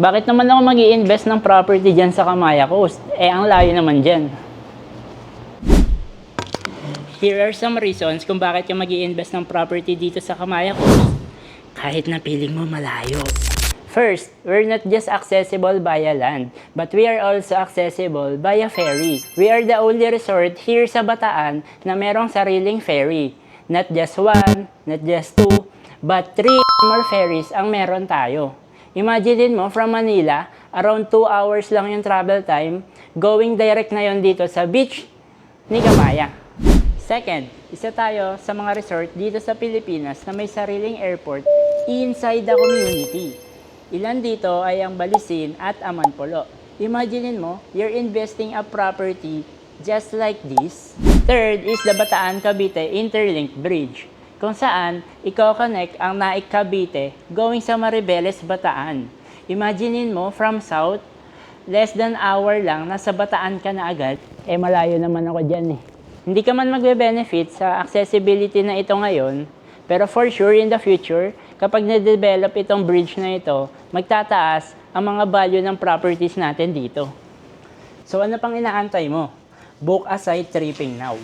Bakit naman ako mag-i-invest ng property dyan sa Kamaya Coast? Ang layo naman dyan. Here are some reasons kung bakit ka mag-i-invest ng property dito sa Kamaya Coast kahit na piling mo malayo. First, we're not just accessible via land, but we are also accessible via ferry. We are the only resort here sa Bataan na merong sariling ferry. Not just one, not just two, but 3 more ferries ang meron tayo. Imagine mo from Manila, around 2 hours lang yung travel time, going direct na yon dito sa beach ni Kamaya. Second, isa tayo sa mga resort dito sa Pilipinas na may sariling airport inside the community. Ilan dito ay ang Balisin at Amanpulo. Imagine mo, you're investing a property just like this. Third is the Bataan-Cavite Interlink Bridge, kung saan i-connect ang Naik Cavite going sa Maribeles, Bataan. Imagine mo from south, less than hour lang, nasa Bataan ka na agad. Malayo naman ako dyan eh. Hindi ka man magbe-benefit sa accessibility na ito ngayon, pero for sure in the future, kapag na-develop itong bridge na ito, magtataas ang mga value ng properties natin dito. So ano pang inaantay mo? Book a site tripping now.